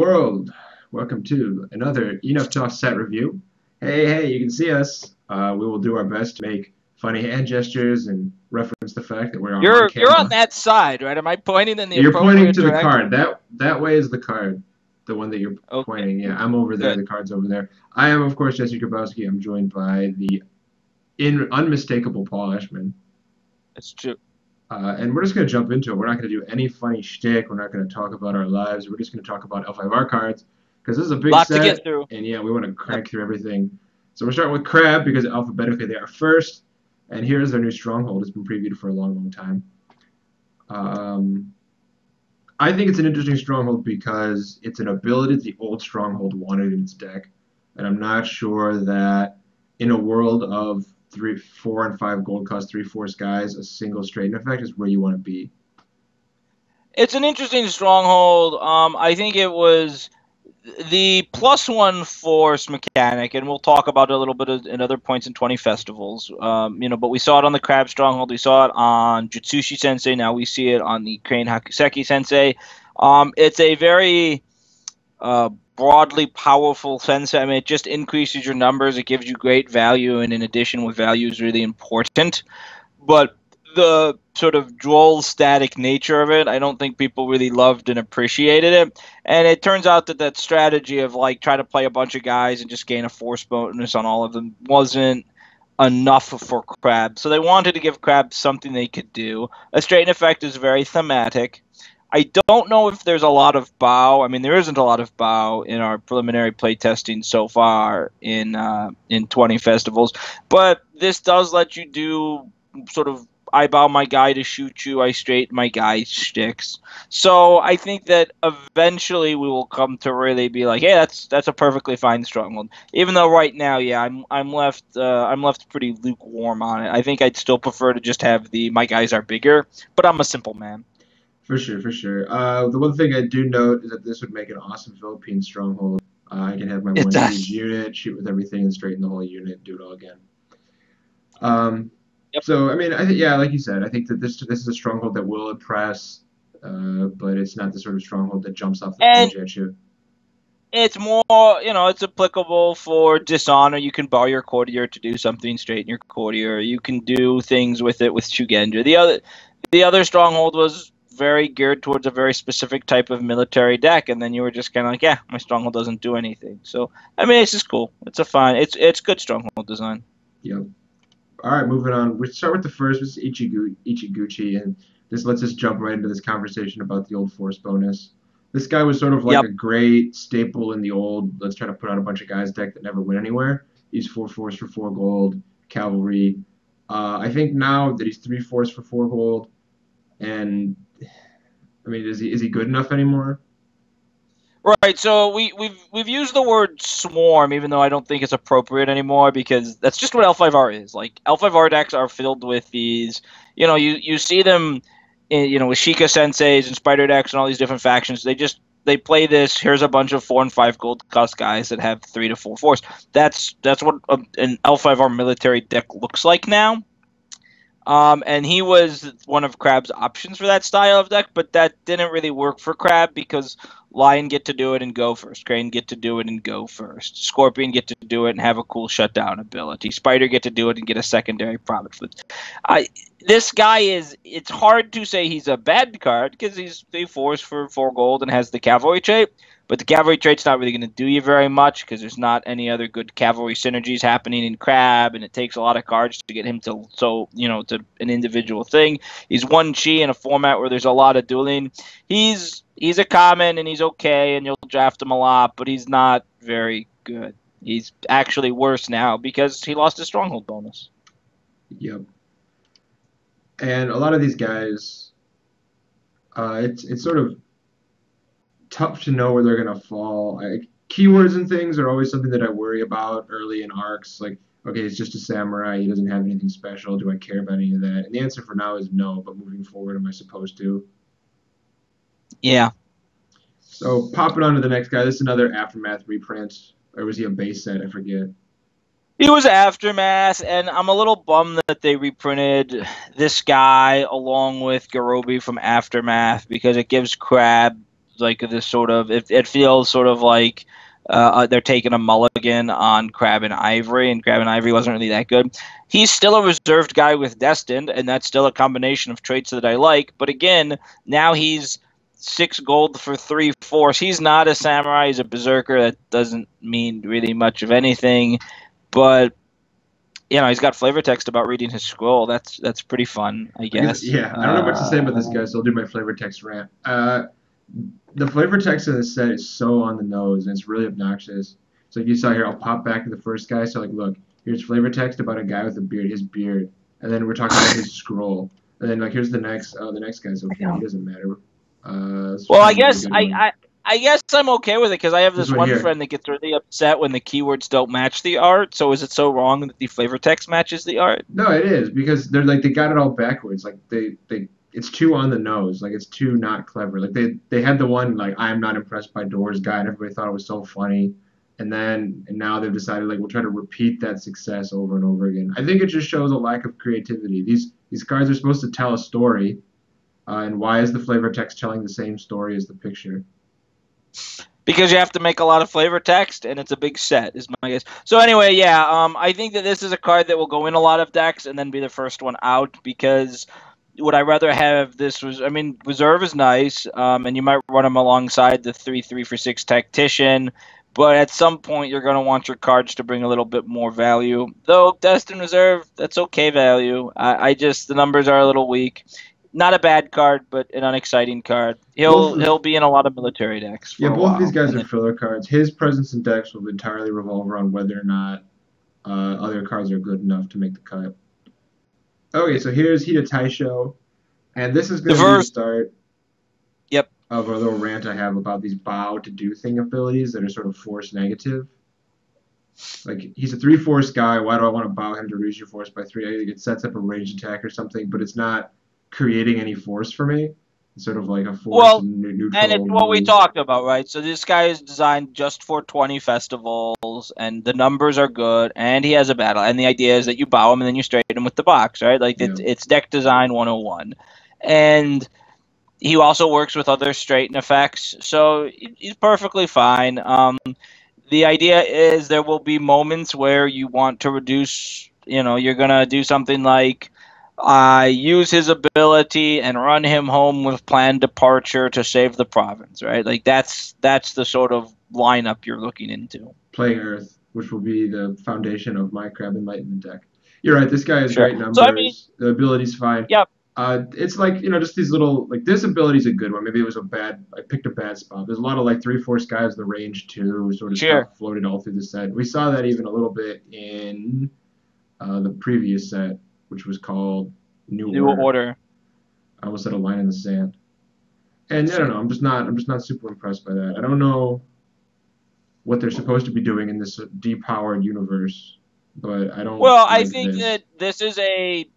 World. Welcome to another Enough Talk set review. Hey, you can see us. We will do our best to make funny hand gestures and reference the fact that we're on You're on camera. that side, right? Am I pointing in the You're pointing appropriate to the direction? card. That way is the card, the one that you're Okay, pointing. Yeah, I'm over there. good. The card's over there. I am, of course, Jesse Grabowski. I'm joined by the unmistakable Paul Eshman. That's true. And we're just going to jump into it. We're not going to do any funny shtick. We're not going to talk about our lives. We're just going to talk about L5R cards because this is a big Lot to get set, through. and yeah, we want to Yep. crank through everything. So we're starting with Crab because alphabetically they are first, and here's their new stronghold. It's been previewed for a long time. Um, I think it's an interesting stronghold because it's an ability that the old stronghold wanted in its deck, and I'm not sure that in a world of 3, 4, and 5 gold cost 3 force guys, a single straighten effect is where you want to be. It's an interesting stronghold. I think it was the +1 force mechanic, and we'll talk about it a little bit in other points in 20 festivals. But we saw it on the Crab Stronghold. We saw it on Jutsushi Sensei. Now we see it on the Crane Hakuseki Sensei. It's a very uh, broadly powerful sensei. I mean, it just increases your numbers. It gives you great value, and in addition, with value is really important. But the sort of droll static nature of it, I don't think people really loved and appreciated it. And it turns out that that strategy of like try to play a bunch of guys and just gain a force bonus on all of them wasn't enough for Crab. So they wanted to give Crab something they could do. A straighten effect is very thematic. I don't know if there's a lot of bow. I mean, there isn't a lot of bow in our preliminary playtesting so far in 20 festivals, but this does let you do sort of I bow my guy to shoot you, I straight my guy sticks. So I think that eventually we will come to really be like, hey, that's a perfectly fine stronghold. Even though right now, yeah, I'm left pretty lukewarm on it. I think I'd still prefer to just have the my guys are bigger, but I'm a simple man. For sure, for sure. The one thing I do note is that this would make an awesome Philippine stronghold. I can have my It one siege does. unit, shoot with everything, and straighten the whole unit, do it all again. Um, Yep. so I mean, I think yeah, like you said, I think that this is a stronghold that will impress, but it's not the sort of stronghold that jumps off the And page at you. it's more, it's applicable for dishonor. You can borrow your courtier to do something straight in your courtier. You can do things with it with Shugenja. The other stronghold was very geared towards a very specific type of military deck, and then you were just kind of like, yeah, my stronghold doesn't do anything. So I mean, it's just cool. It's good stronghold design. Yep. All right, moving on. We start with the first, which is Ichiguchi, and this lets us jump right into this conversation about the old force bonus. This guy was sort of like Yep. a great staple in the old, let's try to put out a bunch of guys deck that never went anywhere. He's 4 force for 4 gold, cavalry. I think now that he's 3 force for 4 gold, and I mean, is he good enough anymore? Right, so we've used the word swarm, even though I don't think it's appropriate anymore because that's just what L5R is. Like L5R decks are filled with these, you see them, with Sheikah Senseis and Spider decks and all these different factions. They play this. Here's a bunch of 4 and 5 gold cost guys that have 3 to 4 force. That's what an L5R military deck looks like now. And he was one of Crab's options for that style of deck, but that didn't really work for Crab because Lion get to do it and go first, Crane get to do it and go first, Scorpion get to do it and have a cool shutdown ability, Spider get to do it and get a secondary profit flip. I This guy it's hard to say he's a bad card because he's 3 force for 4 gold and has the cavalry trait, but the cavalry trait's not really going to do you very much because there's not any other good cavalry synergies happening in Crab, and it takes a lot of cards to get him to an individual thing. He's one chi in a format where there's a lot of dueling. He's a common and he's okay, and you'll draft him a lot, but he's not very good. He's actually worse now because he lost his stronghold bonus. Yep. And a lot of these guys, it's sort of tough to know where they're gonna fall. Keywords and things are always something that I worry about early in arcs. Like, okay, he's just a samurai. He doesn't have anything special. Do I care about any of that? And the answer for now is no. But moving forward, am I supposed to? Yeah. So popping on to the next guy. This is another aftermath reprint, or was he a base set? I forget. He was Aftermath, and I'm a little bummed that they reprinted this guy along with Garobi from Aftermath because it gives Crab like this sort of it feels sort of like they're taking a mulligan on Crab and Ivory, and Crab and Ivory wasn't really that good. He's still a reserved guy with Destined, and that's still a combination of traits that I like. But again, now he's 6 gold for 3 force. He's not a samurai. He's a berserker. That doesn't mean really much of anything, but he's got flavor text about reading his scroll. That's pretty fun, I guess. Yeah, I don't know what to say about this guy, so I'll do my flavor text rant. The flavor text in this set is so on the nose, and it's really obnoxious. So like you saw here, I'll pop back to the first guy. So like, look, here's flavor text about a guy with a beard, his beard, and then we're talking about his scroll, and then like here's the next. Oh, the next guy's okay. He doesn't matter. Well, I guess I guess I'm okay with it because I have this one friend that gets really upset when the keywords don't match the art. So is it so wrong that the flavor text matches the art? No, it is because they're like they got it all backwards. Like they it's too on the nose. Like it's too not clever. Like they had the one like I am not impressed by Doors guy, and everybody thought it was so funny. And now they've decided like we'll try to repeat that success over and over again. I think it just shows a lack of creativity. These cards are supposed to tell a story, and why is the flavor text telling the same story as the picture? Because you have to make a lot of flavor text, and it's a big set, is my guess. So anyway, yeah, I think that this is a card that will go in a lot of decks and then be the first one out, because would I rather have this was, I mean, Reserve is nice, and you might run them alongside the 3/3 for 6 Tactician, but at some point you're going to want your cards to bring a little bit more value. Though Destined Reserve, that's okay value. The numbers are a little weak. Not a bad card, but an unexciting card. He'll be in a lot of military decks. For both of these guys are filler cards. His presence in decks will entirely revolve around whether or not other cards are good enough to make the cut. Okay, so here's Hida Taisho, and this is going to be the start. Yep. Of a little rant I have about these bow to do thing abilities that are sort of force negative. Like he's a 3 force guy. Why do I want to bow him to reduce your force by 3? I think it sets up a ranged attack or something, but it's not creating any force for me. It's sort of like a force neutral. And it's what we talked about, right? So this guy is designed just for 20 festivals, and the numbers are good, and he has a battle. And the idea is that you bow him and then you straighten him with the box, right? Like it's deck design 101. And he also works with other straighten effects, so he's perfectly fine. The idea is there will be moments where you want to reduce, you're going to do something like use his ability and run him home with planned departure to save the province, right? Like that's the sort of lineup you're looking into. Playing Earth, which will be the foundation of my Crab Enlightenment deck. You're right, this guy has great numbers. So, the ability's fine. Yep. It's like, just these little, like, this ability's a good one. Maybe it was I picked a bad spot. There's a lot of, like, 3 force guys, the range 2 sort of stuff floated all through the set. We saw that even a little bit in the previous set, which was called New Order. I almost said A Line in the Sand. And I don't know, I'm just not super impressed by that. I don't know what they're supposed to be doing in this depowered universe. But I don't. Well, I think that this is it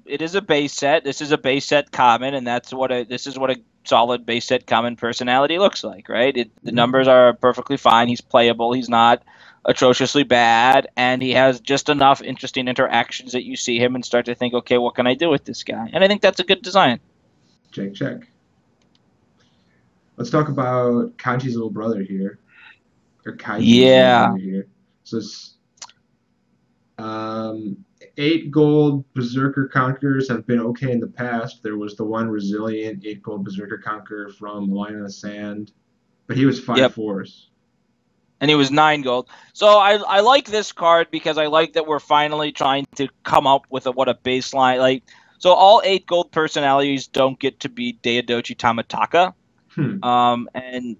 is a base set. This is a base set common, and this is what a solid base set common personality looks like, right? The numbers are perfectly fine. He's playable. He's not atrociously bad, and he has just enough interesting interactions that you see him and start to think, okay, what can I do with this guy? And I think that's a good design. Check. Let's talk about Kanchi's little brother here, or Kaiji's little brother here. So. 8 gold Berserker Conquerors have been okay in the past. There was the one resilient 8 gold Berserker Conqueror from A Line in the Sand, but he was 5 force. And he was 9 gold. So I like this card because I like that we're finally trying to come up with what a baseline. Like, so all 8 gold personalities don't get to be Deodochi Tamataka. And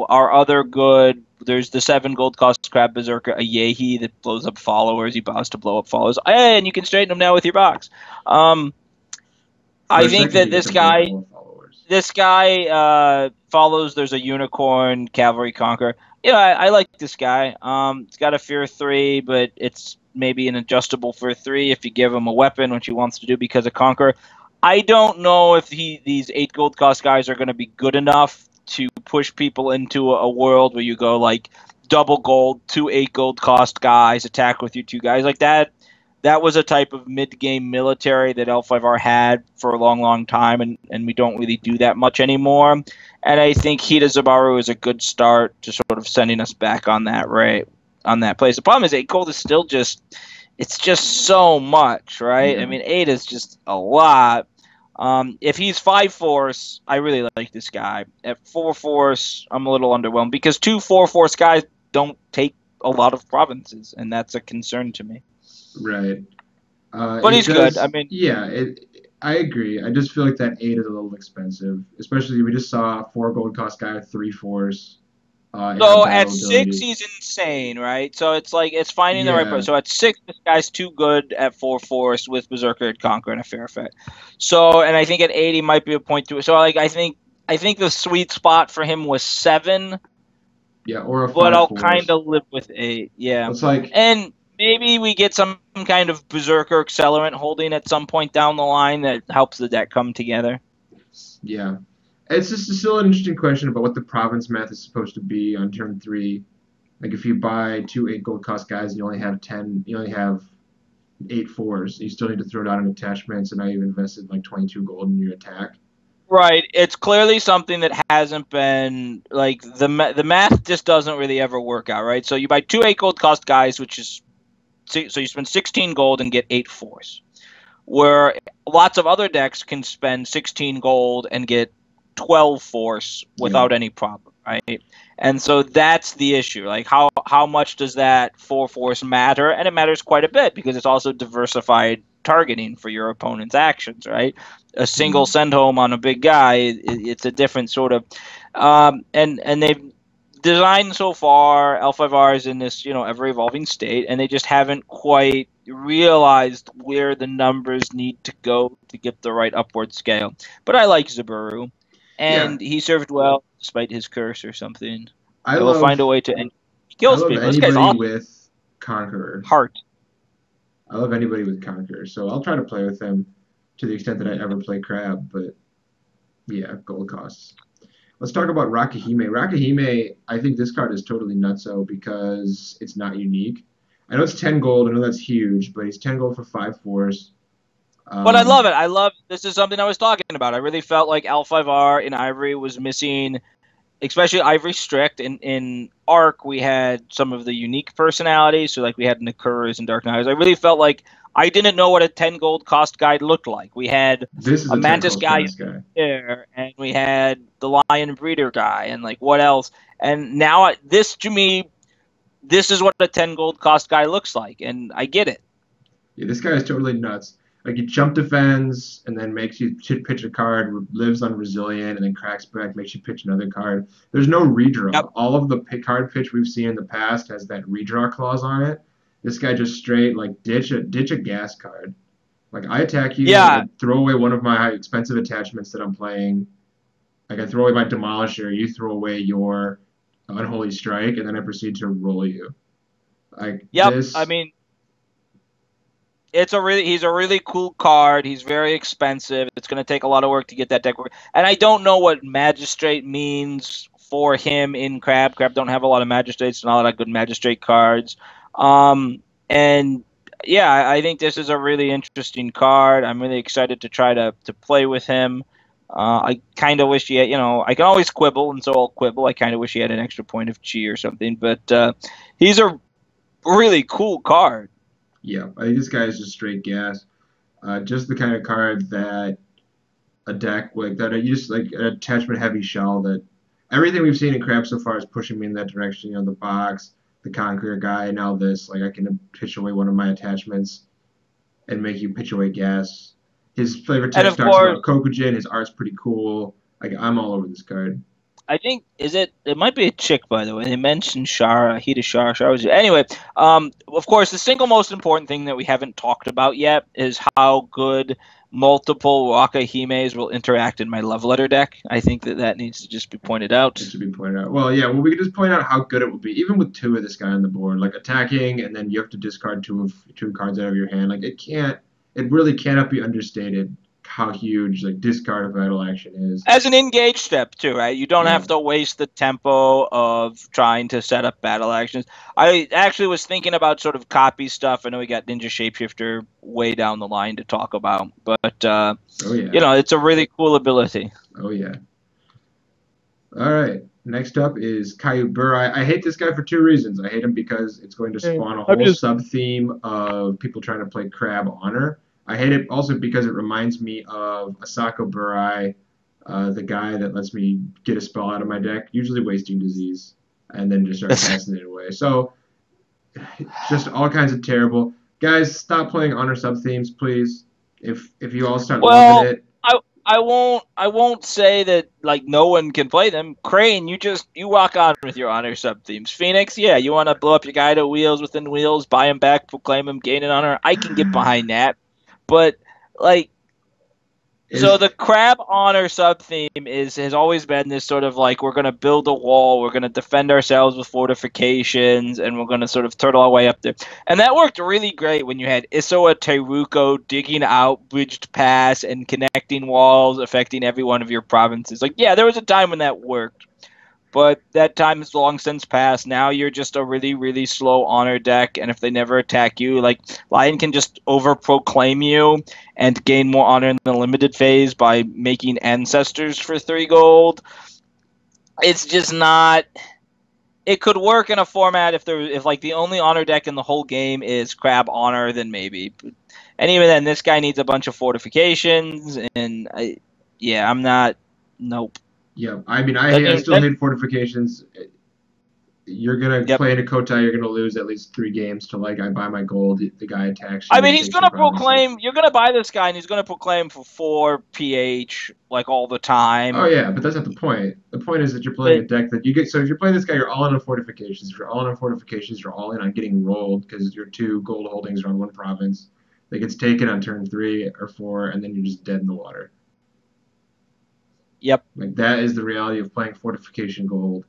our other good, there's the 7 gold cost Crab Berserker Ayehi that blows up followers. He bows to blow up followers, and you can straighten him now with your box. I think that this guy follows. There's a unicorn cavalry conqueror. I like this guy. It's got a fear 3, but it's maybe an adjustable for 3 if you give him a weapon, which he wants to do because of conquer. I don't know if these 8 gold cost guys are going to be good enough to push people into a world where you go like double gold, 2 8 gold cost guys, attack with your 2 guys like that. that was a type of mid-game military that L5R had for a long, long time, and we don't really do that much anymore. And I think Hida Zabaru is a good start to sort of sending us back on that on that place. The problem is 8 gold is still just it's just so much, right? Yeah. I mean, 8 is just a lot. If he's 5 force, I really like this guy. At 4 force, I'm a little underwhelmed because 2 4 force guys don't take a lot of provinces, and that's a concern to me. Right. But he's good. I mean, Yeah, I agree. I just feel like that 8 is a little expensive, especially we just saw a 4 gold cost guy with 3 force in our so at battle 6, ability. he's insane, right? So it's like it's finding the right Yeah, place. So at 6, this guy's too good at 4 force with Berserker and Conqueror and a fair effect. So, and I think at 8, he might be a point to it. So, like, I think the sweet spot for him was 7, yeah, or a but 5 I'll kind force. of live with 8. Yeah, It's like, and maybe we get some kind of Berserker accelerant holding at some point down the line that helps the deck come together. yeah. It's just still an interesting question about what the province math is supposed to be on turn 3. Like if you buy 2 8 gold cost guys and you only have 8 fours, you still need to throw down an attachment, so now you've invested like 22 gold in your attack. Right. It's clearly something that hasn't been like the math just doesn't really ever work out, right? So you buy 2 8 gold cost guys, which is so you spend 16 gold and get 8 force. Where lots of other decks can spend 16 gold and get 12 force Yep. without any problem, right? And so that's the issue. Like how much does that 4 force matter? And it matters quite a bit because it's also diversified targeting for your opponent's actions, right? A single send home on a big guy, it's a different sort of and they've designed so far L5R is in this, ever evolving state, and they just haven't quite realized where the numbers need to go to get the right upward scale. But I like Zabaru, Yeah, and he served well despite his curse or something. I I will find a love way to end. He I kills love people. This guy's anybody awesome. with Conqueror. Heart. I love anybody with Conqueror, so I'll try to play with him to the extent that I ever play Crab, but yeah, gold costs. Let's talk about Rakahime. Rakahime, I think this card is totally nutso because it's not unique. I know it's 10 gold, I know that's huge, but he's 10 gold for 5 force. But I love Um, it. This is something I was talking about. I really felt like L5R in Ivory was missing, especially Ivory Strict. In Arc, we had some of the unique personalities. So, like, we had Nakuras and Dark Knights. I really felt like I didn't know what a 10 gold cost guide looked like. We had this is a a 10 Mantis gold guy cost guy. there, and we had the Lion Breeder guy, and, like, what else? And now, this, to me, this is what a 10 gold cost guy looks like, and I get it. Yeah, this guy is totally nuts. Like he jump defends and then makes you pitch a card, lives on resilient, and then cracks back, makes you pitch another card. There's no Yep. redraw. All of the card pitch we've seen in the past has that redraw clause on it. This guy just straight like ditch a gas card. Like I attack you, I Yeah, throw away one of my expensive attachments that I'm playing. Like I throw away my Demolisher, you throw away your Unholy Strike, and then I proceed to roll you. Like yep. I this, mean, he's a really cool card. He's very expensive. It's going to take a lot of work to get that deck work. And I don't know what Magistrate means for him in Crab. Crab don't have a lot of Magistrates, not a lot of good Magistrate cards. And yeah, I think this is a really interesting card. I'm really excited to try to play with him. I kind of wish he had, I can always quibble, and so I'll quibble. I kind of wish he had an extra point of chi or something, but he's a really cool card. yeah, I think this guy is just straight gas. Just the kind of card that a deck like that. You just like an attachment heavy shell that everything we've seen in Crab so far is pushing me in that direction. The box, the Conqueror guy, now this. Like I can pitch away one of my attachments and make you pitch away gas. His flavor And text of talks course, about Kokujin. His art's pretty cool. Like I'm all over this card. I think it might be a chick, by the way. They mentioned Shara, Hida Shara. Shara was anyway. Of course, the single most important thing that we haven't talked about yet is how good multiple Waka Himes will interact in my love letter deck. I think that needs to just be pointed out. It should be pointed out. Well, yeah. Well, we could just point out how good it will be, even with 2 of this guy on the board, like attacking, and then you have to discard two cards out of your hand. Like it can't. It really cannot be understated how huge like discard of Vital Action is. As an engage step too, right? You don't Yeah. have to waste the tempo of trying to set up battle actions. I actually was thinking about sort of copy stuff. I know we got Ninja Shapeshifter way down the line to talk about, but Oh yeah. you know, it's a really cool ability. Oh yeah. All right. Next up is Caillou Burai. I hate this guy for two reasons. I hate him because it's going to spawn a whole sub-theme of people trying to play Crab Honor. I hate it also because it reminds me of Asako Burai, the guy that lets me get a spell out of my deck, usually wasting disease, and then just start casting it away. So, just all kinds of terrible. Guys, stop playing Honor sub-themes, please. If you all start loving it. I won't say that like no one can play them. Crane, you rock on with your honor sub themes. Phoenix, yeah, you want to blow up your guy to wheels within wheels, buy him back, proclaim him, gain an honor. I can get behind that, but like, so the Crab Honor sub theme has always been this sort of like we're gonna build a wall, we're gonna defend ourselves with fortifications, and we're gonna sort of turtle our way up there. And that worked really great when you had Isoa Teruko digging out bridged pass and connecting walls, affecting every one of your provinces. Like, yeah, there was a time when that worked. But that time is long since passed. Now you're just a really, really slow honor deck, and if they never attack you, like Lion can just over-proclaim you and gain more honor in the limited phase by making ancestors for 3 gold. It's just not. It could work in a format if like the only honor deck in the whole game is Crab Honor, then maybe. And even then, this guy needs a bunch of fortifications, and I'm not. Nope. Yeah, I mean, I still hate fortifications. You're going to play in a Kotai, you're going to lose at least 3 games to, like, I buy my gold, the guy attacks you. I mean, he's going to proclaim, you're going to buy this guy, and he's going to proclaim for 4 PH, like, all the time. Oh, yeah, but that's not the point. The point is that you're playing a deck that you get, so if you're playing this guy, you're all in on fortifications. If you're all in on fortifications, you're all in on getting rolled, because your 2 gold holdings are on 1 province. That gets taken on turn 3 or 4, and then you're just dead in the water. Yep. Like, that is the reality of playing fortification gold.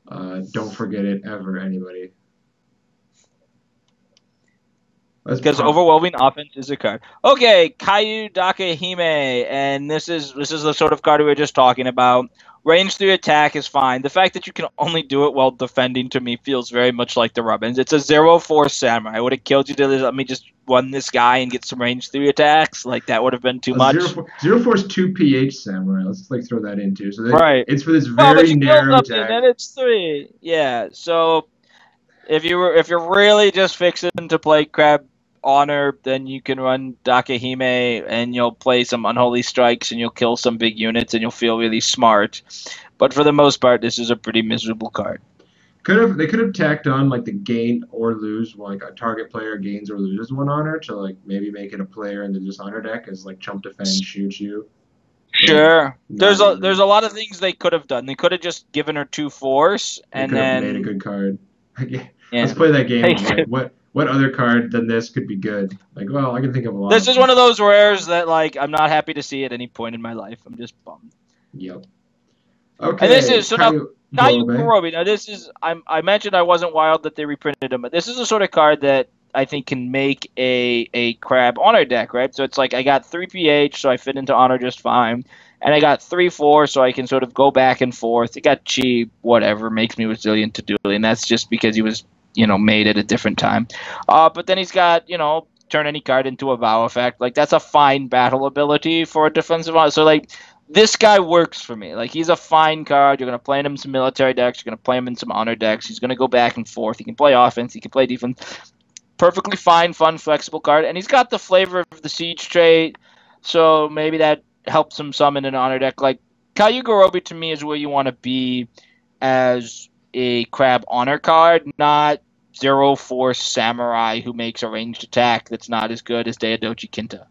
Don't forget it ever, anybody. Because overwhelming offense is a card. Okay, Caillou Dakahime, and this is the sort of card we were just talking about. Range 3 attack is fine. The fact that you can only do it while defending to me feels very much like the Rubbins. It's a 0-4 samurai. Would it killed you to let me just run this guy and get some range 3 attacks? Like, that would have been too much. 0-4 is 2 PH samurai. Let's just, like, throw that in, too. So right. It's for this very narrow attack. And then it's 3. Yeah, so if you're really just fixing to play Crab Honor, then you can run Dakahime and you'll play some Unholy Strikes and you'll kill some big units and you'll feel really smart. But for the most part, this is a pretty miserable card. They could have tacked on like the gain or lose, like a target player gains or loses 1 honor to like maybe make it a player in the dishonor deck as like chump defend shoot you. Sure. There's a lot of things they could have done. They could have just given her 2 force and then made a good card. Let's play that game. Like, what other card than this could be good? Like, well, I can think of a lot. This is one of those rares that, like, I'm not happy to see at any point in my life. I'm just bummed. Yep. Okay. And this is so now Kurobi. Now this is I mentioned I wasn't wild that they reprinted him, but this is a sort of card that I think can make a Crab Honor deck, right? So it's like I got 3 PH, so I fit into Honor just fine. And I got 3-4, so I can sort of go back and forth. It got cheap, whatever, makes me resilient to dueling. And that's just because he was made at a different time. But then he's got, turn any card into a Vow effect. Like, that's a fine battle ability for a defensive. So, like, this guy works for me. Like, he's a fine card. You're going to play him in some military decks. You're going to play him in some honor decks. He's going to go back and forth. He can play offense. He can play defense. Perfectly fine, fun, flexible card. And he's got the flavor of the Siege trait. So maybe that helps him summon an honor deck. Like, Caillou Gorobi to me is where you want to be as a Crab Honor card, not 0-4 samurai who makes a ranged attack that's not as good as Daiodochi Kinta.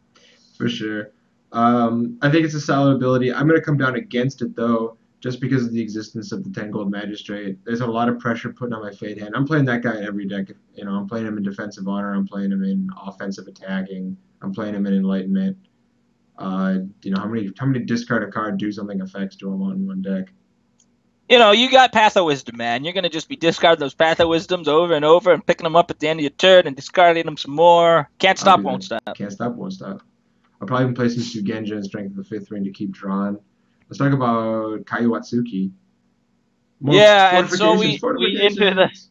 For sure. I think it's a solid ability. I'm going to come down against it, though, just because of the existence of the 10 gold magistrate. There's a lot of pressure putting on my Fate hand. I'm playing that guy in every deck. I'm playing him in defensive honor. I'm playing him in offensive attacking. I'm playing him in enlightenment. How many discard a card do something effects to him on one deck? You got Path of Wisdom, man. You're going to just be discarding those Path of Wisdoms over and over and picking them up at the end of your turn and discarding them some more. Can't stop, won't stop. Can't stop, won't stop. I'll probably even play some Shugenja and Strength of the 5th Ring to keep drawing. Let's talk about Kaiju Watsuki. More Yeah, and so fortifications, we enter the fortifications.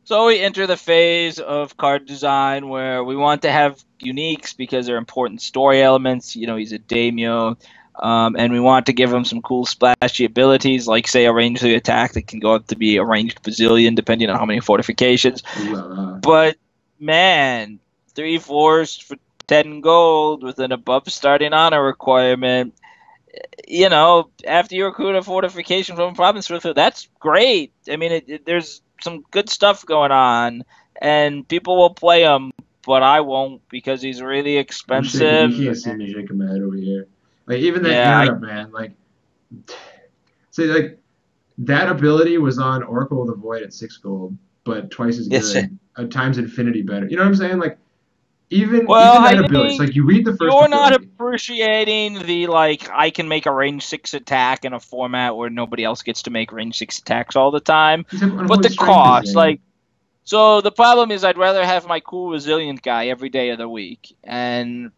so we enter the phase of card design where we want to have uniques because they're important story elements. You know, he's a daimyo, and we want to give him some cool splashy abilities, like say a ranged attack that can go up to be a ranged bazillion, depending on how many fortifications. Ooh la la. But man, 3 fours for 10 gold with an above starting honor requirement. You know, after you recruit a fortification from a province, that's great. I mean, there's some good stuff going on, and people will play him, but I won't because he's really I'm shaking. You expensive. can't see me shaking my head over here. Like even that Yeah, era, man. Like, say like that ability was on Oracle of the Void at 6 gold, but twice as yes. good, times infinity better. You know what I'm saying? Like even Well, even that I ability. It's think like you read the first you're not ability. appreciating the like I can make a range 6 attack in a format where nobody else gets to make range 6 attacks all the time. He's have But unholy the strength is cost, in. like so the problem is I'd rather have my cool resilient guy every day of the week. And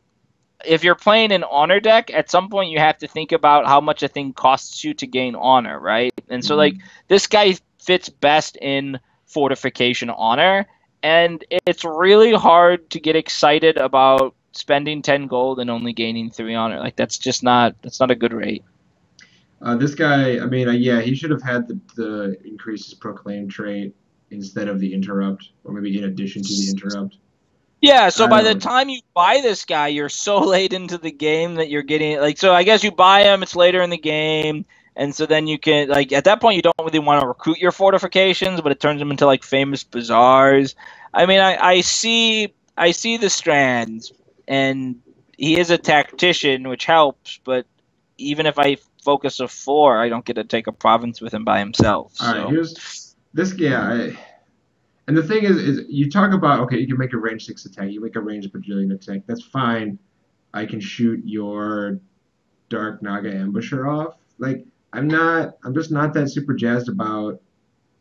if you're playing an honor deck, at some point you have to think about how much a thing costs you to gain honor, right? And so like Mhm. this guy fits best in fortification honor, and it's really hard to get excited about spending 10 gold and only gaining 3 honor. Like that's not a good rate. This guy, I mean, yeah, he should have had the increase his proclaim trait instead of the interrupt, or maybe in addition to the interrupt. Yeah, so I by the don't. time you buy this guy, you're so late into the game that you're getting like so I guess you buy him, it's later in the game, and so then you can like at that point you don't really want to recruit your fortifications, but it turns them into like famous bazaars. I mean, I see the strands, and he is a tactician, which helps, but even if I focus a 4, I don't get to take a province with him by himself. All right, So here's this guy. And the thing is you talk about okay, you can make a range 6 attack, you make a range bajillion attack. That's fine. I can shoot your Dark Naga ambusher off. Like I'm not. I'm just not that super jazzed about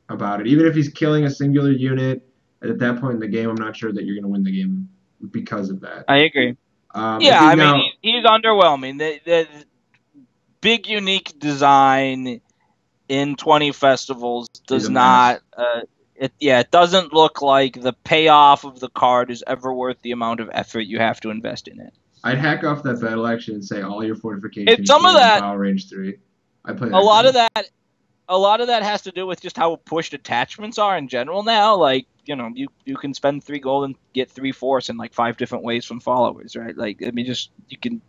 it. Even if he's killing a singular unit, at that point in the game, I'm not sure that you're going to win the game because of that. I agree. If Yeah, he's I mean now, he's underwhelming. The big unique design in 20 festivals he's does a mess. not it doesn't look like the payoff of the card is ever worth the amount of effort you have to invest in it. I'd hack off that battle action and say all your It fortifications some of gain that power range 3. I play a that lot of card. that a lot of that has to do with just how pushed attachments are in general now. Like, you can spend 3 gold and get 3 force in like 5 different ways from followers, right? Like, I mean, just you can.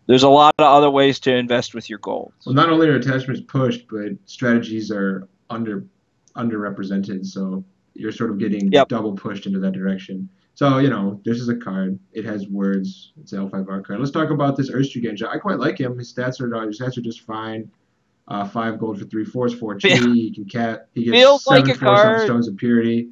There's a lot of other ways to invest with your Well, golds. not only are attachments pushed, but strategies are underrepresented. So you're sort of getting Yep. double pushed into that direction. So this is a card. It has words. It's an L5R card. Let's talk about this Genja. I quite like him. His stats are just fine. 5 gold for 3 force, 4 chi. He can cat. He gets Feels like seven a force off the card. Stones of Purity.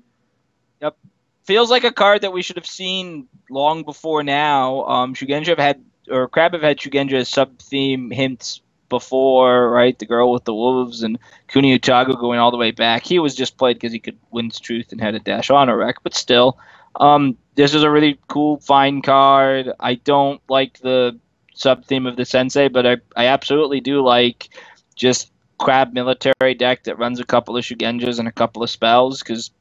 Yep. Feels like a card that we should have seen long before now. Shugenja have had, or Crab have had Shugenja sub theme hints before, right? The girl with the wolves and Kuni Utago going all the way back. He was just played because he could Wind's Truth and had a dash on a wreck, but still. This is a really cool, fine card. I don't like the sub theme of the Sensei, but I absolutely do like just Crab military deck that runs a couple of Shugenjas and a couple of spells because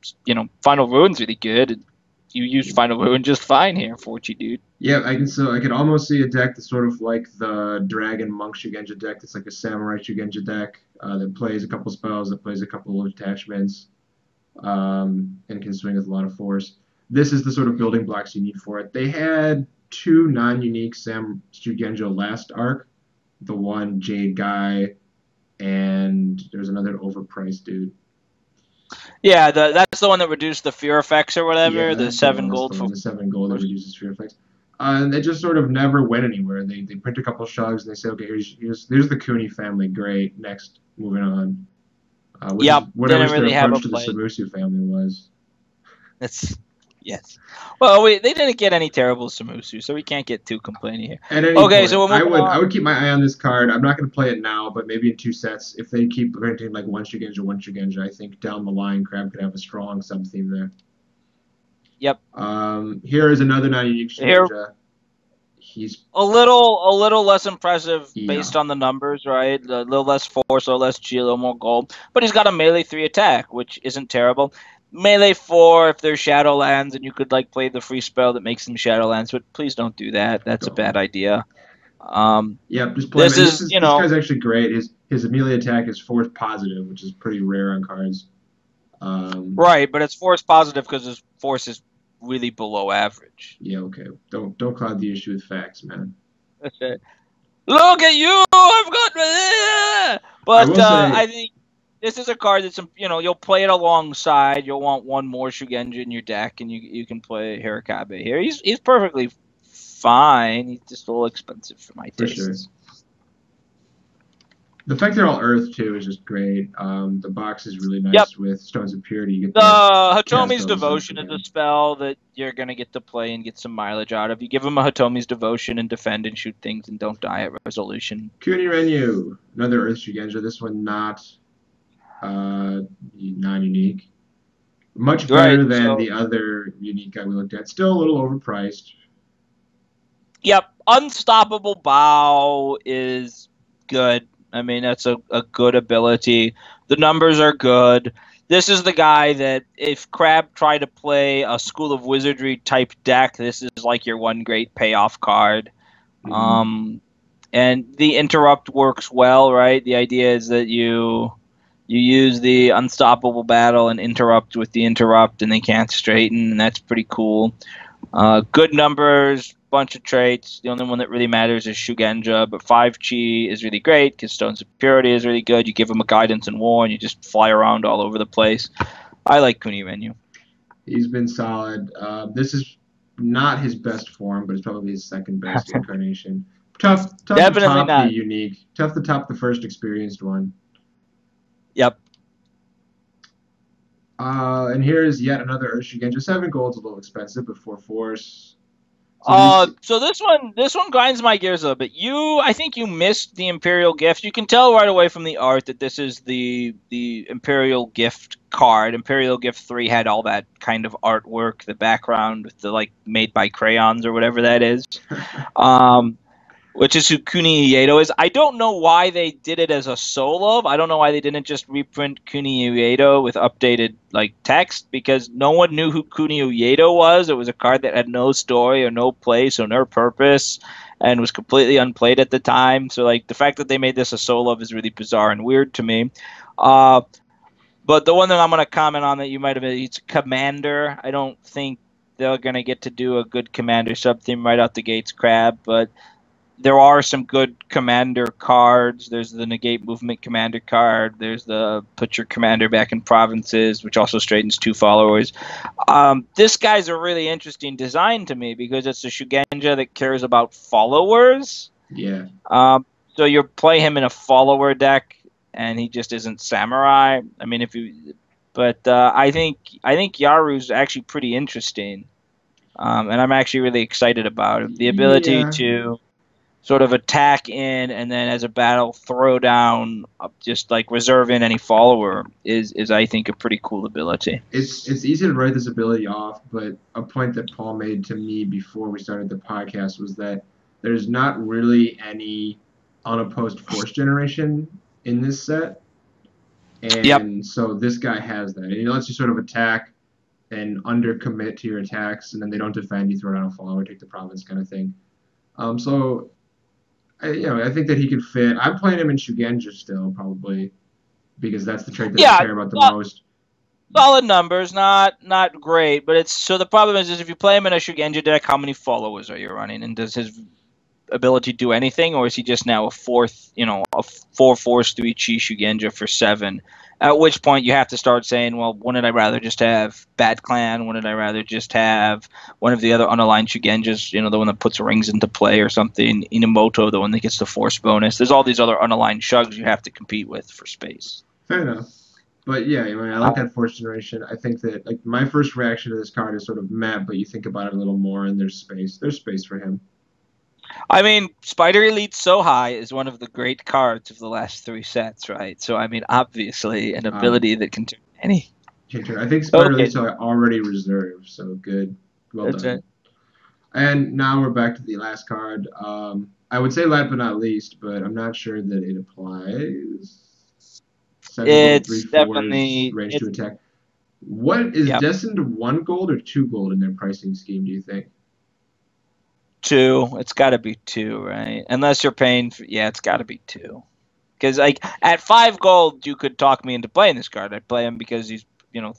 Final Ruin's really good. You use Final Ruin just fine here, Forty dude. Yeah, I can almost see a deck that's sort of like the Dragon Monk Shugenja deck. It's like a Samurai Shugenja deck that plays a couple spells, that plays a couple of attachments, and can swing with a lot of force. This is the sort of building blocks you need for it. They had two non-unique Sam Shugenja last arc. The one Jade Guy, and there's another overpriced dude. Yeah, that's the one that reduced the fear effects or whatever. Yeah, The that's the seven one. That's the gold one. for. The 7 gold that reduces fear effects. And they just sort of never went anywhere. They print a couple shugs and they say, okay, here's the Cooney family. Great. Next, moving on. Which is Yep, what I didn't wish their really have a approach to the play. Samusu family was. That's yes. Well, they didn't get any terrible Samusu, so we can't get too complaining here. At any Okay, so point, we're moving I on. would keep my eye on this card. I'm not going to play it now, but maybe in 2 sets, if they keep printing like one Shugenja, I think down the line, Crab could have a strong sub theme there. Yep. Here is another non-unique Here, Shugenja. he's a little less impressive yeah. based on the numbers, right? A little less force, a little less G, a little more gold. But he's got a melee 3 attack, which isn't terrible. Melee 4 if there's Shadowlands and you could like play the free spell that makes them Shadowlands, but please don't do that. That's a bad Don't. idea. Yep, just play him. This And is, this guy's actually great. His melee attack is force positive, which is pretty rare on cards. right, but it's force positive because his force is really below average. Yeah, okay. Don't cloud the issue with facts, man. Look at you! I've got. I But will say, I think this is a card that's you'll play it alongside. You'll want one more Shugenja in your deck, and you can play Hirakabe here. He's perfectly fine. He's just a little expensive for my for sure. tastes. The fact they're all Earth too is just great. The box is really nice Yep. with Stones of Purity. You get The cast Hatomi's those Devotion off is a again. spell that you're gonna get to play and get some mileage out of. You give him a Hatomi's Devotion and defend and shoot things and don't die at resolution. Kuni Renyu, another Earth Shugenja. This one not non-unique. Much better Right, than so the other unique guy we looked at. Still a little overpriced. yep, Unstoppable Bow is good. I mean, that's a good ability. The numbers are good. This is the guy that if Crab tried to play a School of Wizardry type deck, this is like your one great payoff card. Mhm. And the interrupt works well, right? The idea is that you use the Unstoppable Battle and interrupt with the interrupt, and they can't straighten, and that's pretty cool. Good numbers, bunch of traits. The only one that really matters is Shugenja, but 5 Chi is really great because Stones of Purity is really good. You give him a Guidance in War, and you just fly around all over the place. I like Kuni Renyu. He's been solid. This is not his best form, but it's probably his second best incarnation. Tough to Definitely top the not. unique. Tough to top the first experienced one. Yep. And here's yet another Urshigenja. 7 gold's a little expensive, but 4 force. So these, So this one grinds my gears a little bit. I think you missed the Imperial Gift. You can tell right away from the art that this is the Imperial Gift card. Imperial Gift 3 had all that kind of artwork, the background with the like made by crayons or whatever that is. Which is who Kuni Uedo is. I don't know why they did it as a solo. I don't know why they didn't just reprint Kuni Uedo with updated like text because no one knew who Kuni Uedo was. It was a card that had no story or no place or no purpose and was completely unplayed at the time. So like the fact that they made this a solo is really bizarre and weird to me. But the one that I'm going to comment on that you might have it's Commander. I don't think they're going to get to do a good Commander sub-theme right out the gates, Crab, but there are some good commander cards. There's the negate movement commander card. There's the put your commander back in provinces, which also straightens 2 followers. This guy's a really interesting design to me because it's a Shugenja that cares about followers. yeah. So you play him in a follower deck, and he just isn't samurai. I mean, I think Yaru's actually pretty interesting, and I'm actually really excited about it. The ability Yeah. to sort of attack in and then as a battle throw down just like reserve in any follower is I think a pretty cool ability. It's easy to write this ability off, but a point that Paul made to me before we started the podcast was that there's not really any unopposed force generation in this set. And Yep. so this guy has that. And he lets you sort of attack and undercommit to your attacks, and then they don't defend, you throw down a follower, take the province kind of thing. So I think that he could fit. I'm playing him in Shugenja still, probably, because that's the trait that I Yeah, care about the most. solid numbers, not great, but it's so the problem is if you play him in a Shugenja deck, how many followers are you running, and does his ability do anything, or is he just now a 4 force 3 Chi Shugenja for 7? At which point you have to start saying, well, wouldn't I rather just have Bad Clan? Wouldn't I rather just have one of the other unaligned Shugenjas, the one that puts rings into play or something? Inamoto, the one that gets the force bonus. There's all these other unaligned Shugs you have to compete with for space. Fair enough. But yeah, I like that force generation. I think that like my first reaction to this card is sort of meh, but you think about it a little more, and there's space. There's space for him. I mean, Spider Elite So High is one of the great cards of the last 3 sets, right? So, I mean, obviously, an ability that can turn any. I think Spider Elite's already reserved, so good. Well That's done. it. And now we're back to the last card. I would say last but not least, but I'm not sure that it applies. 7 gold, three It's fours, definitely range to it's attack. What is yep. destined to 1 gold or 2 gold in their pricing scheme? Do you think? Two. It's got to be two, right? Unless you're paying. Yeah, it's got to be two. Because like at 5 gold, you could talk me into playing this card. I'd play him because he's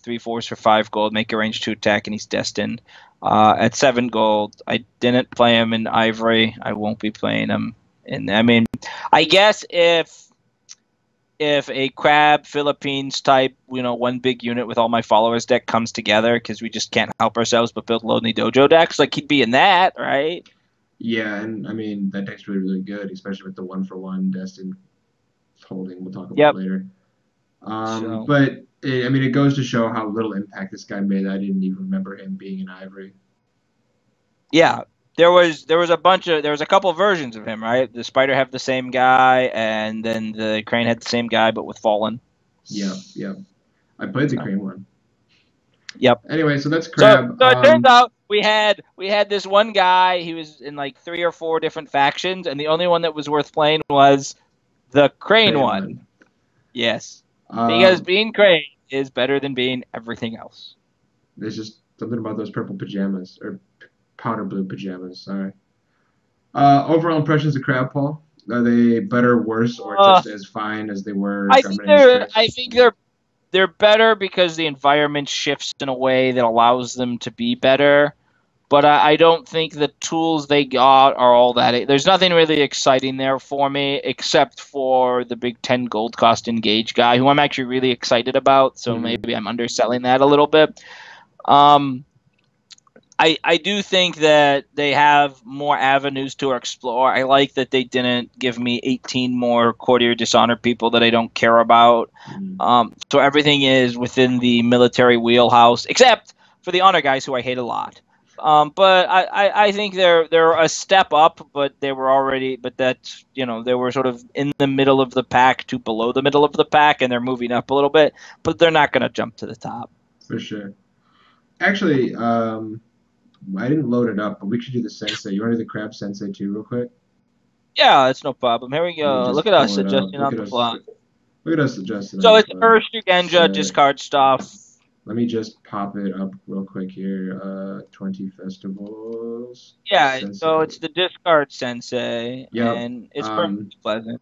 3 fours for 5 gold, make a range 2 attack, and he's destined. At 7 gold, I didn't play him in Ivory. I won't be playing him. And I mean, I guess if a Crab Philippines type, one big unit with all my followers deck comes together because we just can't help ourselves but build Lonely Dojo decks, like he'd be in that, right? Yeah, and I mean that deck's really really good, especially with the 1-for-1 destined holding. We'll talk about Yep. later. So But I mean, it goes to show how little impact this guy made. I didn't even remember him being in Ivory. yeah, there was a couple versions of him, right? The Spider had the same guy, and then the Crane had the same guy, but with Fallen. Yep, yep. I played the So Crane one. yep. Anyway, so that's So Crab. so it turns out we had this one guy. He was in like 3 or 4 different factions, and the only one that was worth playing was the Crane Crane one. one. Yes, because Um, being Crane is better than being everything else. there's just something about those purple pajamas or powder blue pajamas. Sorry. Overall impressions of Crab, Paul? Are they better, worse, or Uh, just as fine as they were I think Government Any they're I Strix? think they're better because the environment shifts in a way that allows them to be better. But I don't think the tools they got are all that. There's nothing really exciting there for me except for the big 10 gold cost engage guy, who I'm actually really excited about. So Hmm. maybe I'm underselling that a little bit. Um, I do think that they have more avenues to explore. I like that they didn't give me 18 more courtier dishonor people that I don't care about. Hmm. So everything is within the military wheelhouse, except for the honor guys who I hate a lot. But I think they're a step up, but they were already, but that's they were sort of in the middle of the pack to below the middle of the pack, and they're moving up a little bit, but they're not going to jump to the top. For sure. Actually, I didn't load it up, but we should do the Sensei. You want to do the Crab Sensei too, real quick? Yeah, it's no problem. Here we Let me go. Look just at us pull it up. adjusting on the fly. Look at us adjusting on So the it's fly. Earth Shugenja So discard stuff. let me just pop it up real quick here. 20 festivals. Yeah, so Sensei. it's the discard sensei, Yep. and it's perfectly pleasant.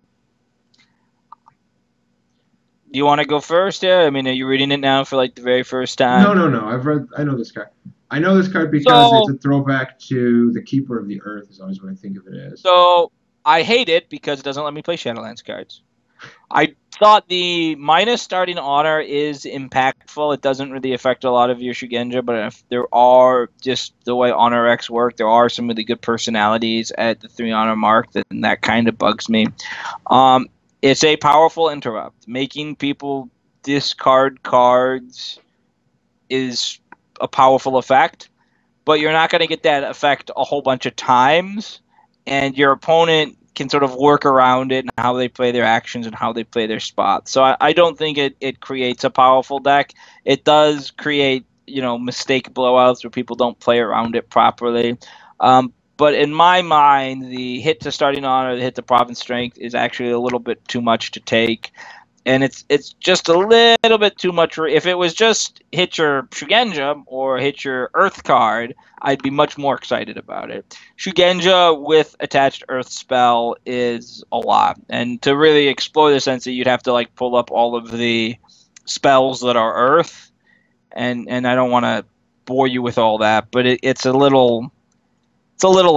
Do you want to go first? Yeah, I mean, are you reading it now for like the very first No, time? no, no. I know this card. I know this card because it's So, a throwback to the Keeper of the Earth. Is always what I think of it as. so I hate it because it doesn't let me play Shadowlands cards. I thought the minus starting honor is impactful. It doesn't really affect a lot of your Shugenja, but if there are just the way Honor X work, there are some really good personalities at the 3 honor mark, then that kind of bugs me. Um, it's a powerful interrupt. Making people discard cards is a powerful effect, but you're not going to get that effect a whole bunch of times, and your opponent can sort of work around it and how they play their actions and how they play their spots. So I don't think it creates a powerful deck. It does create, mistake blowouts where people don't play around it properly. But in my mind, the hit to starting honor, the hit to province strength is actually a little bit too much to take, and it's just a little bit too much. If it was just hit your Shugenja or hit your Earth card, I'd be much more excited about it. Shugenja with attached Earth spell is a lot, and to really explore the Sensei, you'd have to like pull up all of the spells that are Earth, and I don't want to bore you with all that, but it's a little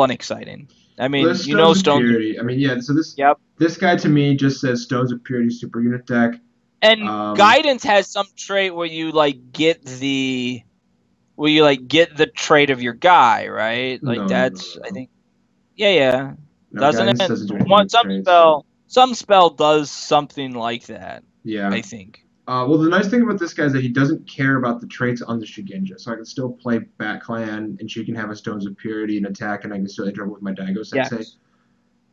unexciting. I Well, mean, there's Stones of Stones. Purity. I mean, yeah. So Yep. this guy to me just says Stones of Purity super unit deck. And Um, guidance has some trait where you like get the trait of your guy, right? Like no, no, no, that's no, I no. think yeah. No, Doesn't guidance it? doesn't do anything with traits. Some spell does something like that, Yeah. I think. Well, the nice thing about this guy is that he doesn't care about the traits on the Shugenja, so I can still play Bat Clan, and she can have a Stones of Purity and attack, and I can still interact with my Daigo Sensei. Yes.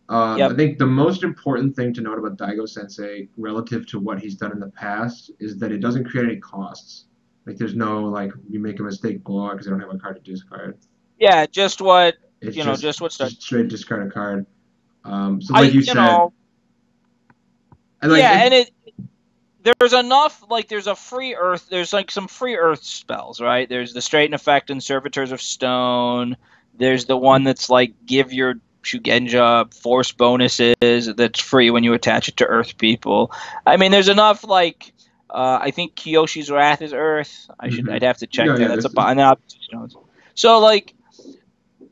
I Yep. think the most important thing to note about Daigo Sensei relative to what he's done in the past is that it doesn't create any costs. Like, there's no, like, you make a mistake, blow out because I don't have a card to discard. Yeah, just what It's just what's that? just straight discard a card. So I like you you said, know and like yeah, it, and there's enough, like there's a free earth, there's like some free earth spells, right? There's the Straighten Effect and Servitors of Stone. There's the one that's like give your Shugenja force bonuses that's free when you attach it to earth people. I mean, there's enough like I think Kyoshi's Wrath is earth. I'd have to check no, that. yeah, That's a this is and then Opposition Stones. So like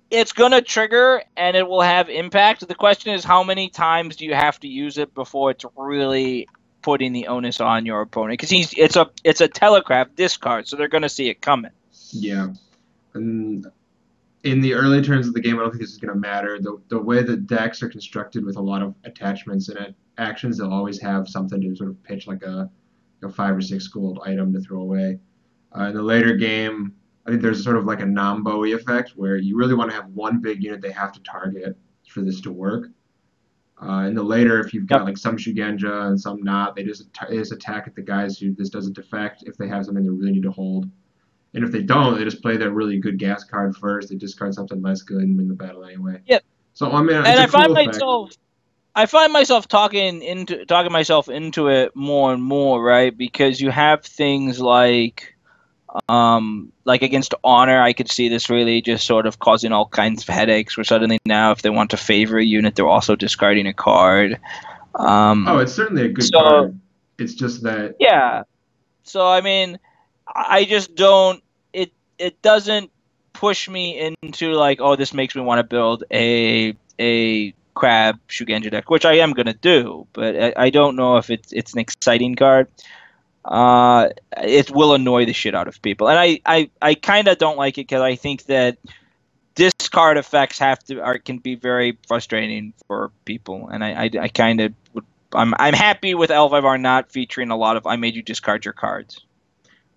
it's gonna trigger and it will have impact. The question is how many times do you have to use it before it's really putting the onus on your opponent? Because it's a telegraph discard, so they're gonna see it coming. yeah. And in the early turns of the game, I don't think this is going to matter. The way the decks are constructed with a lot of attachments and actions, they'll always have something to sort of pitch like a 5 or 6 gold item to throw away. In the later game, I think there's sort of like a non-Bowie effect where you really want to have one big unit they have to target for this to work. In the later, if you've got Yep. like some Shugenja and some not, they just attack at the guys who this doesn't affect if they have something they really need to hold. And if they don't, they just play that really good gas card first. They discard something less good and win the battle anyway. Yep. So I mean, And it's a cool effect. I find myself talking myself into it more and more, right? Because you have things like against Honor, I could see this really just sort of causing all kinds of headaches. Where suddenly now, if they want to favor a unit, they're also discarding a card. Oh, it's certainly a good So card. It's just that yeah, so I mean, I just don't. It doesn't push me into like, oh, this makes me want to build a Crab Shugenja deck, which I am gonna do, but I don't know if it's an exciting card. It will annoy the shit out of people, and I kind of don't like it because I think that discard effects can be very frustrating for people, and I kind of I'm happy with Elvivar not featuring a lot of I made you discard your cards.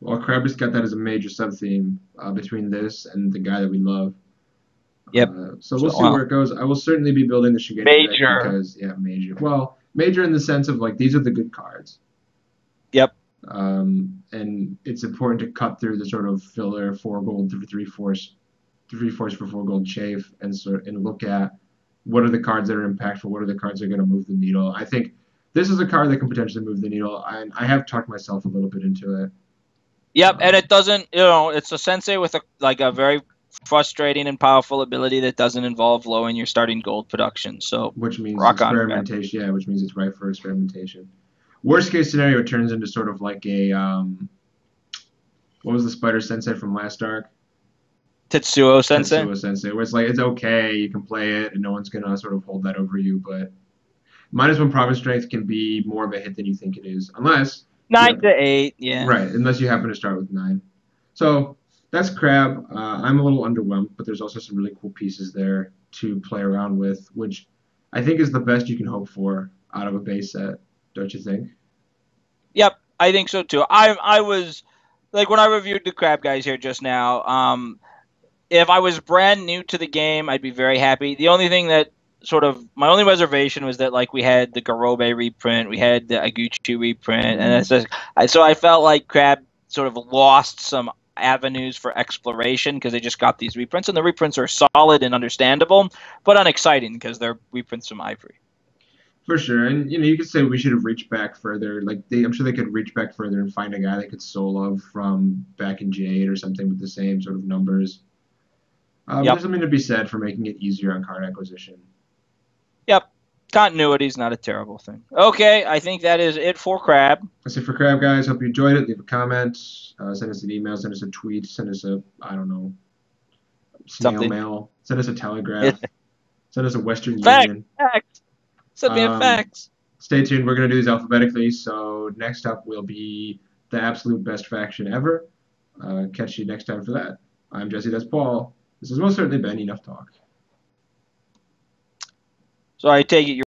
well, Krampus got that as a major sub theme between this and the guy that we love. Yep. So we'll So see where it goes. I will certainly be building the Shugenja deck major. because yeah, major. Well, major in the sense of like these are the good cards. Yep. And it's important to cut through the sort of filler 4 gold to 3 force, 3 force for 4 gold chafe, and look at what are the cards that are impactful, what are the cards that are going to move the needle. I think this is a card that can potentially move the needle. I have talked myself a little bit into it. Yep, and it doesn't, it's a sensei with a very frustrating and powerful ability that doesn't involve lowering your starting gold production. So Which means rock on, Crab. experimentation. Yeah, which means it's right for experimentation. Worst case scenario, it turns into sort of like a what was the Spider Sensei from last arc? Tetsuo Sensei. Tetsuo Sensei, where it's like it's okay, you can play it, and no one's gonna sort of hold that over you. But -1 Province Strength can be more of a hit than you think it is, unless 9 to 8, yeah. right, unless you happen to start with 9. So that's Crab. I'm a little underwhelmed, but there's also some really cool pieces there to play around with, which I think is the best you can hope for out of a base set. Don't you think? Yep, I think so too. I was like when I reviewed the Crab guys here just now. If I was brand new to the game, I'd be very happy. The only thing that sort of my only reservation was that like we had the Garobe reprint, we had the Aguchi reprint, and it's just so I felt like Crab sort of lost some avenues for exploration because they just got these reprints, and the reprints are solid and understandable, but unexciting because they're reprints from Ivory. For sure, and you could say we should have reached back further. Like I'm sure they could reach back further and find a guy they could solo from back in J8 or something with the same sort of numbers. But Yep. there's something to be said for making it easier on card acquisition. Yep. Continuity is not a terrible thing. Okay, I think that is it for Crab. That's it for Crab, guys. Hope you enjoyed it. Leave a comment, send us an email, send us a tweet, send us a, I don't know, snail mail, send us a telegraph, send us a Western Union. Facts. Send me a fax. Stay tuned. We're going to do these alphabetically. So next up will be the absolute best faction ever. Catch you next time for that. I'm Jesse. That's Paul. This has most certainly been Enough Talk. So I take it you're